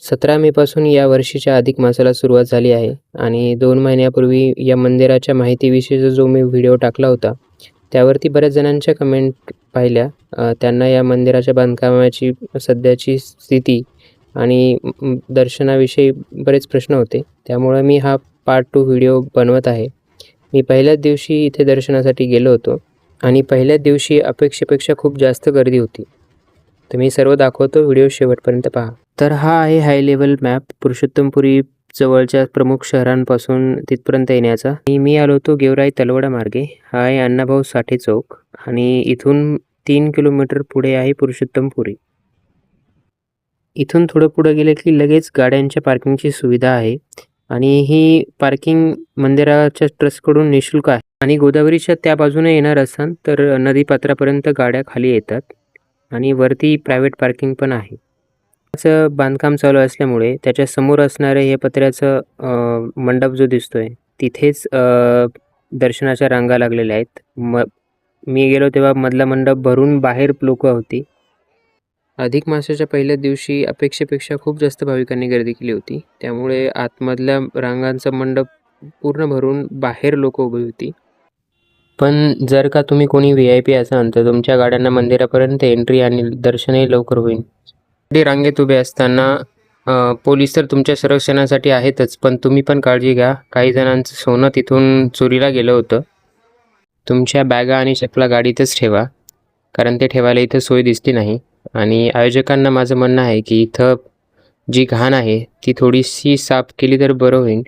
17 मेपासून या वर्षीच्या अधिक मासाला सुरुवात झाली आहे आणि 2 महिन्यापूर्वी या मंदिराच्या माहितीविषयीचा जो मी व्हिडिओ टाकला होता, त्यावरती बऱ्याच जणांच्या कमेंट पाहिल्या. त्यांना या मंदिराच्या बांधकामाची सध्याची स्थिती आणि दर्शनाविषयी बरेच प्रश्न होते. त्यामुळे मी हा पार्ट 2 व्हिडिओ बनवत आहे. मी पहिल्याच दिवशी इथे दर्शनासाठी गेलो होतो आणि पहिल्याच दिवशी अपेक्षेपेक्षा खूप जास्त गर्दी होती. तर मी सर्व दाखवतो, व्हिडिओ शेवटपर्यंत पहा. तर हा आहे हाय लेवल मॅप पुरुषोत्तमपुरी जवळच्या प्रमुख शहरांपासून तिथपर्यंत येण्याचा. मी आलो होतो गेवराई तलवडा मार्गे. हा आहे अण्णाभाऊ साठे चौक आणि इथून 3 किलोमीटर पुढे आहे पुरुषोत्तमपुरी. इथून थोडं पुढे गेले की लगेच गाड्यांच्या पार्किंगची सुविधा आहे आणि ही पार्किंग मंदिराच्या ट्रस्टकडून निःशुल्क आहे. आणि गोदावरीच्या त्या बाजूने येणार असाल तर नदीपात्रापर्यंत गाड्या खाली येतात आणि वरती प्रायव्हेट पार्किंग पण आहे. त्याचं बांधकाम चालू असल्यामुळे त्याच्या समोर असणारं हे पत्र्याचं मंडप जो दिसतोय तिथेच दर्शनाच्या रांगा लागलेल्या आहेत. मी गेलो तेव्हा मधला मंडप भरून बाहेर लोकं होती. अधिक मासाच्या पहिल्या दिवशी अपेक्षेपेक्षा खूप जास्त भाविकांनी गर्दी केली होती. त्यामुळे आतमधल्या रांगांचा मंडप पूर्ण भरून बाहेर लोकं उभी होती. पण जर का तुम्ही कोणी VIP असाल तर तुमच्या गाड्यांना मंदिरापर्यंत एंट्री आणि दर्शनही लवकर होईल. रांगेत उभे असताना पोलीस तर तुमच्या संरक्षणासाठी आहेतच, पण तुम्ही पण काळजी घ्या. काही जणांचं सोनं तिथून चोरीला गेलं होतं. तुमच्या बॅगा आणि चपला गाडीतच ठेवा, कारण ते ठेवायला इथं सोय दिसली नाही. आणि आयोजकांना माझं म्हणणं आहे की इथं जी घाण आहे ती थोडीशी साफ केली तर बरं होईल.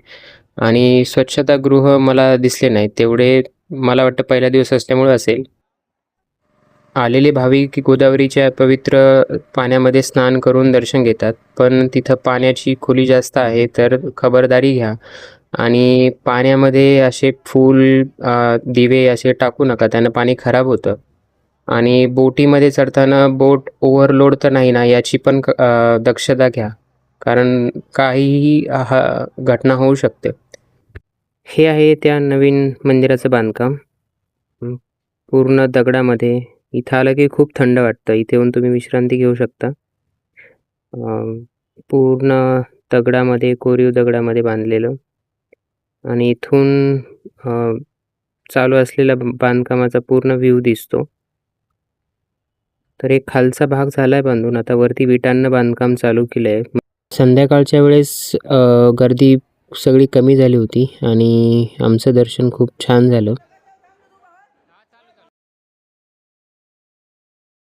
आणि स्वच्छतागृह मला दिसले नाही, तेवढे मला वाटतं पहिला दिवस असल्यामुळे असेल. आलेले भाविक गोदावरीच्या पवित्र पाण्यामध्ये स्नान करून दर्शन घेतात, पण तिथं पाण्याची खोली जास्त आहे, तर खबरदारी घ्या. आणि पाण्यामध्ये असे फूल दिवे असे टाकू नका, त्यानं पाणी खराब होतं. आणि बोटीमध्ये चढताना बोट ओव्हरलोड तर नाही ना, याची पण दक्षता घ्या, कारण काहीही घटना होऊ शकते. हे आहे त्या नवीन मंदिराचं बांधकाम, पूर्ण दगडामध्ये. इथं आलं की खूप थंड वाटतं. इथे येऊन तुम्ही विश्रांती घेऊ शकता. पूर्ण दगडामध्ये, कोरीव दगडामध्ये बांधलेलं. आणि इथून चालू असलेला बांधकामाचा पूर्ण व्ह्यू दिसतो. तर एक खालचा भाग झालाय बांधून, आता वरती विटांना बांधकाम चालू केलं आहे. संध्याकाळच्या वेळेस गर्दी सगळी कमी झाली होती आणि आमचं दर्शन खूप छान झालं.